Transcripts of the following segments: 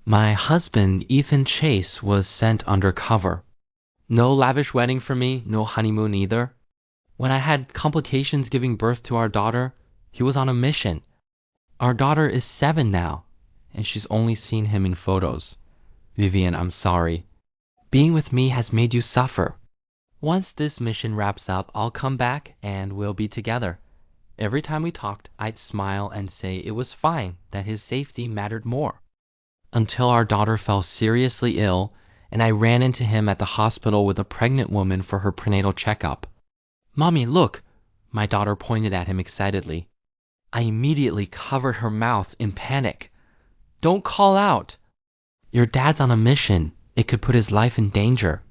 My husband, Ethan Chase, was sent undercover. No lavish wedding for me, no honeymoon either. When I had complications giving birth to our daughter, he was on a mission. Our daughter is 7 now, and she's only seen him in photos. Vivian, I'm sorry. Being with me has made you suffer. Once this mission wraps up, I'll come back and we'll be together. Every time we talked, I'd smile and say it was fine, that his safety mattered more. Until our daughter fell seriously ill, and I ran into him at the hospital with a pregnant woman for her prenatal checkup. "Mommy, look!" My daughter pointed at him excitedly. I immediately covered her mouth in panic. "Don't call out! Your dad's on a mission. It could put his life in danger."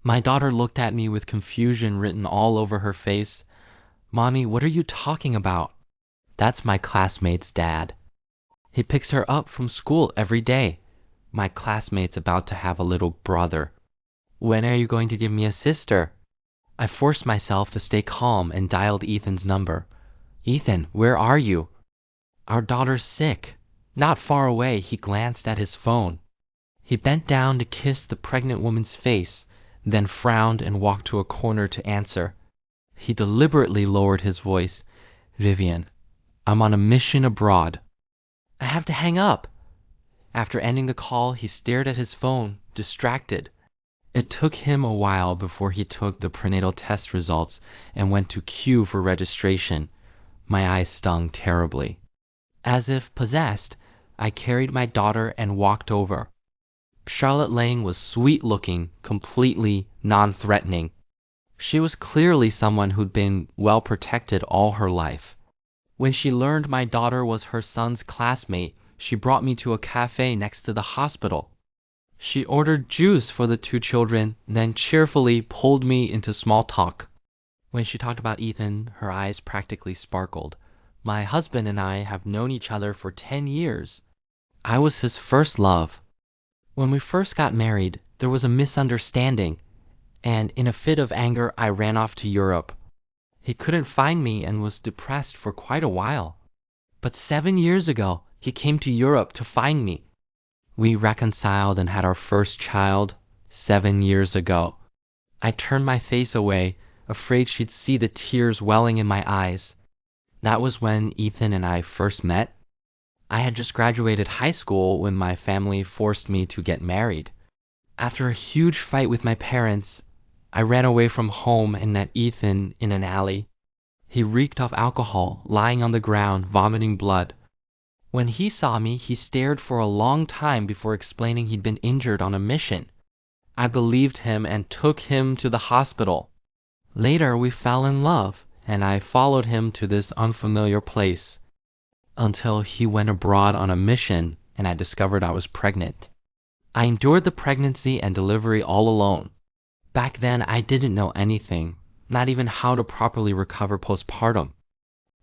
My daughter looked at me with confusion written all over her face. "Mommy, what are you talking about?" "That's my classmate's dad. He picks her up from school every day. My classmate's about to have a little brother. When are you going to give me a sister?" I forced myself to stay calm and dialed Ethan's number. "Ethan, where are you?" "Our daughter's sick." Not far away, he glanced at his phone. He bent down to kiss the pregnant woman's face, then frowned and walked to a corner to answer. He deliberately lowered his voice. "Vivian, I'm on a mission abroad." I have to hang up. After ending the call, he stared at his phone, distracted. It took him a while before he took the prenatal test results and went to queue for registration. My eyes stung terribly. As if possessed, I carried my daughter and walked over. Charlotte Lang was sweet-looking, completely non-threatening. She was clearly someone who'd been well protected all her life. When she learned my daughter was her son's classmate, she brought me to a cafe next to the hospital. She ordered juice for the 2 children, then cheerfully pulled me into small talk. When she talked about Ethan, her eyes practically sparkled. "My husband and I have known each other for 10 years. I was his first love. When we first got married, there was a misunderstanding, and in a fit of anger, I ran off to Europe. He couldn't find me and was depressed for quite a while. But 7 years ago, he came to Europe to find me. We reconciled and had our first child 7 years ago." I turned my face away, afraid she'd see the tears welling in my eyes. That was when Ethan and I first met. I had just graduated high school when my family forced me to get married. After a huge fight with my parents, I ran away from home and met Ethan in an alley. He reeked of alcohol, lying on the ground, vomiting blood. When he saw me, he stared for a long time before explaining he'd been injured on a mission. I believed him and took him to the hospital. Later, we fell in love, and I followed him to this unfamiliar place until he went abroad on a mission and I discovered I was pregnant. I endured the pregnancy and delivery all alone. Back then, I didn't know anything, not even how to properly recover postpartum.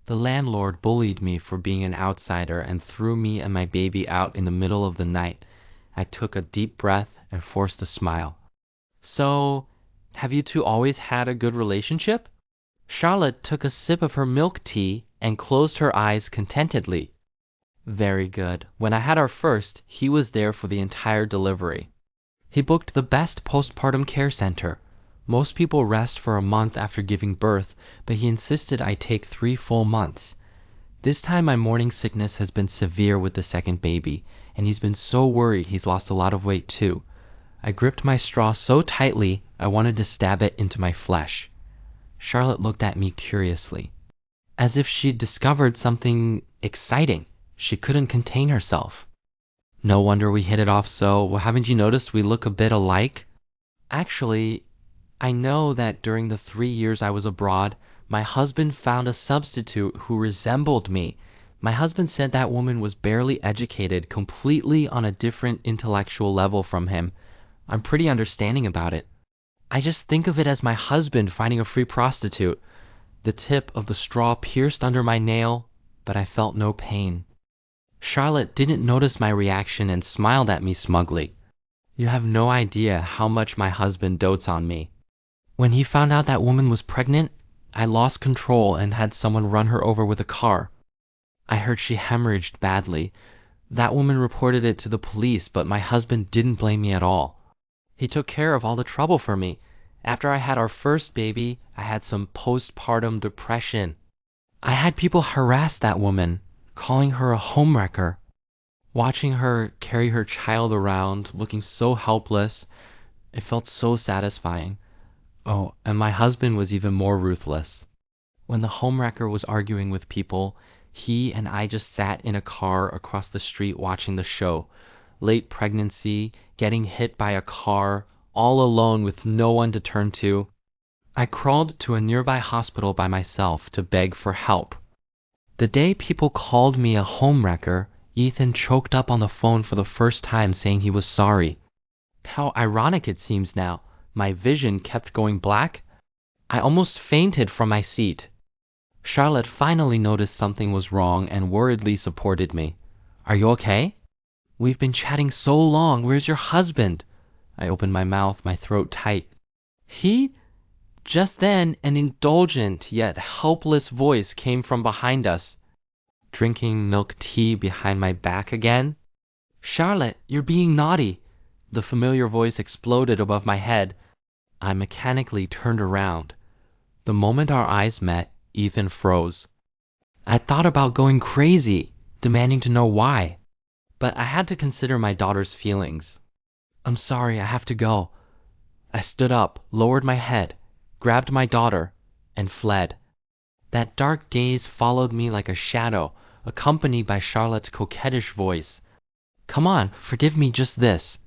The landlord bullied me for being an outsider and threw me and my baby out in the middle of the night. I took a deep breath and forced a smile. "So, have you two always had a good relationship?" Charlotte took a sip of her milk tea and closed her eyes contentedly. "Very good. When I had our first, he was there for the entire delivery. He booked the best postpartum care center. Most people rest for a month after giving birth, but he insisted I take 3 full months. This time my morning sickness has been severe with the second baby, and he's been so worried he's lost a lot of weight too. I gripped my straw so tightly I wanted to stab it into my flesh." Charlotte looked at me curiously. As if she'd discovered something exciting. She couldn't contain herself. "No wonder we hit it off so. Well, haven't you noticed we look a bit alike?" "Actually, I know that during the 3 years I was abroad, my husband found a substitute who resembled me. My husband said that woman was barely educated, completely on a different intellectual level from him. I'm pretty understanding about it. I just think of it as my husband finding a free prostitute." The tip of the straw pierced under my nail, but I felt no pain. Charlotte didn't notice my reaction and smiled at me smugly. "You have no idea how much my husband dotes on me. When he found out that woman was pregnant, I lost control and had someone run her over with a car. I heard she hemorrhaged badly. That woman reported it to the police, but my husband didn't blame me at all. He took care of all the trouble for me. After I had our first baby, I had some postpartum depression. I had people harass that woman, calling her a homewrecker. Watching her carry her child around, looking so helpless, it felt so satisfying. Oh, and my husband was even more ruthless. When the homewrecker was arguing with people, he and I just sat in a car across the street watching the show. Late pregnancy, getting hit by a car, all alone with no one to turn to. I crawled to a nearby hospital by myself to beg for help. The day people called me a homewrecker, Ethan choked up on the phone for the first time saying he was sorry. How ironic it seems now. My vision kept going black. I almost fainted from my seat. Charlotte finally noticed something was wrong and worriedly supported me. Are you okay? We've been chatting so long. Where's your husband? I opened my mouth, my throat tight. He? Just then, an indulgent yet helpless voice came from behind us. Drinking milk tea behind my back again? Charlotte, you're being naughty. The familiar voice exploded above my head. I mechanically turned around. The moment our eyes met, Ethan froze. I thought about going crazy, demanding to know why. But I had to consider my daughter's feelings. I'm sorry, I have to go. I stood up, lowered my head, grabbed my daughter, and fled. That dark gaze followed me like a shadow, accompanied by Charlotte's coquettish voice. Come on, forgive me just this.